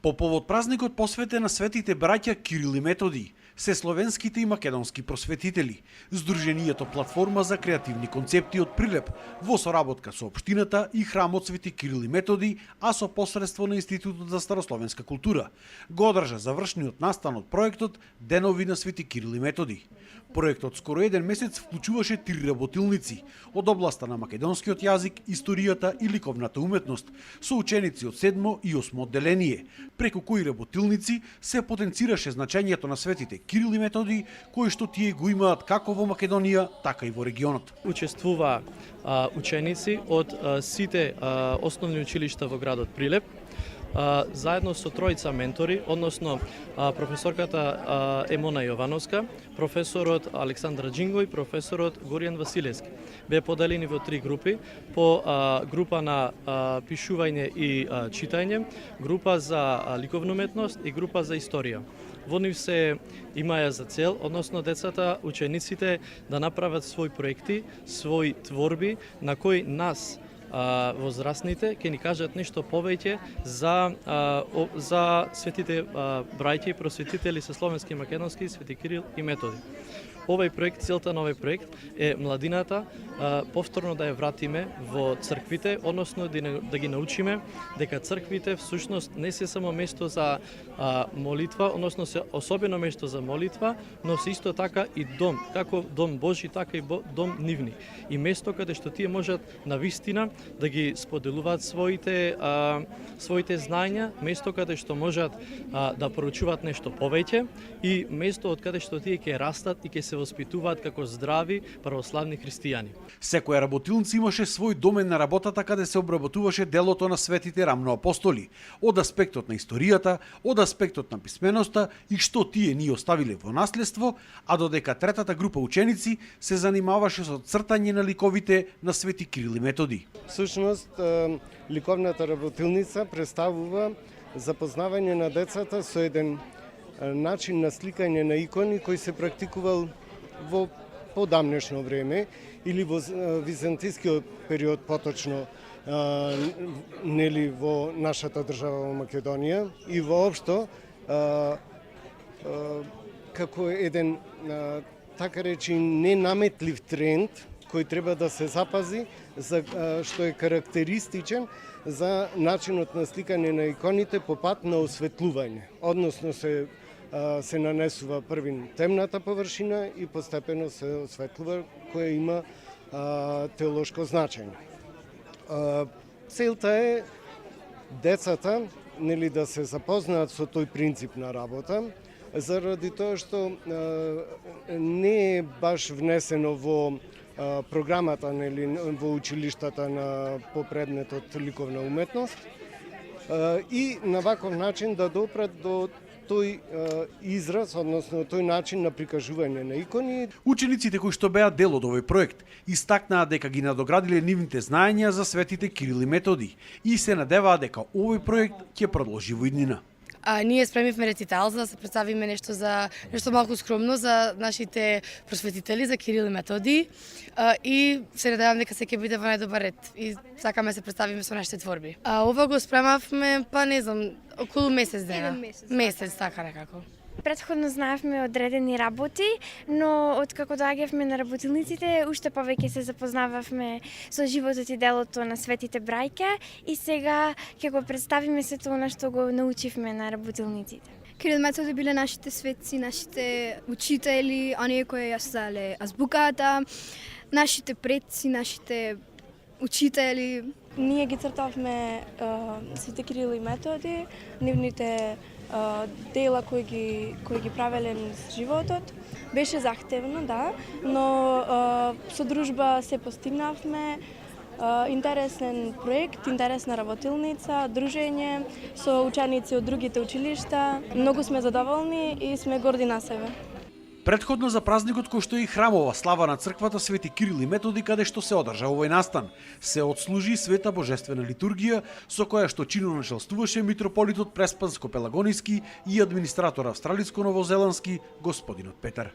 По повод празникот посветен на светите браќа Кирил и Методи, се словенските и македонски просветители, Сдруженијето Платформа за креативни концепти од Прилеп, во соработка со општината и храмот Свети Кирил и Методи, а со посредство на Институтот за старословенска култура, го одржа завршниот настан од проектот Денови на Свети Кирил и Методи. Проектот скоро еден месец вклучуваше 3 работилници од областа на македонскиот јазик, историјата и ликовната уметност, со ученици од 7 и 8 одделение, преку кои работилници се потенцираше значењето на светите Кирил и Методи, кои што тие го имаат како во Македонија, така и во регионот. Учествува ученици од сите основни училишта во градот Прилеп, заедно со тројца ментори, односно професорката Емона Јовановска, професорот Александра Джинго и професорот Горијан Василевски. Бе поделени во 3 групи, по група на пишување и читање, група за ликовна уметност и група за историја. Во нив се имаја за цел, односно децата, учениците да направат своји проекти, своји творби на кои нас возрастните ќе ни кажат нешто повеќе за светите браќа и просветители со словенски и македонски Свети Кирил и Методи. Овој проект, целта на овој проект е младината повторно да ја вратиме во црквите, односно да ги научиме дека црквите всушност не се само место за молитва, односно се особено место за молитва, но се исто така и дом, како дом Божи, така и дом нивни. И место каде што тие можат навистина да ги споделуваат своите знања, место каде што можат да поручуваат нешто повеќе и место од каде што тие ќе растат и ќе се воспитуваат како здрави православни христијани. Секоја работилница имаше свој домен на работата каде се обработуваше делото на светите рамноапостоли, од аспектот на историјата, од аспектот на писменоста и што тие ни оставиле во наследство, а додека третата група ученици се занимаваше со цртање на ликовите на Свети Кирил и Методи. Всушност, ликовната работилница представува запознавање на децата со еден начин на сликање на икони кој се практикувал во подамнешно време или во византискиот период поточно нели во нашата држава во Македонија и воопшто како еден така речи ненаметлив тренд кој треба да се запази, за што е карактеристичен за начинот на сликање на иконите по пат на осветлување. Односно се нанесува првин темната површина и постепено се осветлува, која има теолошко значење. Целта е децата нели да се запознаат со тој принцип на работа, заради тоа што не е баш внесено во програмата нели во училиштата по предметот ликовна уметност и на ваков начин да допрат до тој израз, односно тој начин на прикажување на икони. Учениците кои што беа дел од овој проект истакнаа дека ги надоградиле нивните знаења за светите Кирил и Методи и се надеваа дека овој проект ќе продолжи во иднина. Ние спремивме рецитал за да се представиме нешто малку скромно за нашите просветители, за Кирил и Методи и се надевам дека се ќе биде во најдобар ред и сакаме се представиме со нашите творби. Ова го спремавме, не знам, околу месец дена. Месец, така некако. Претходно знаевме одредени работи, но откако доаѓавме на работилниците, уште повеќе се запознававме со животот и делото на светите браќа и сега ќе го представиме сето она што го научивме на работилниците. Кирил и Методи биле нашите светци, нашите учители, оние кои ја создале азбуката, нашите предци, нашите учители. Ние ги цртавме Свети Кирил и Методи, нивните дела кои ги правеле низ животот. Беше захтевно, да, но со дружба се постигнавме. Интересен проект, интересна работилница, дружење со ученици од другите училишта. Многу сме задоволни и сме горди на себе. Претходно за празникот кој што е и храмова слава на црквата Свети Кирил и Методи, каде што се одржа овој настан, се отслужи света божествена литургија со која што чиноначелствуваше митрополитот Преспанско-Пелагониски и администратор австралиско-новозеландски господинот Петар.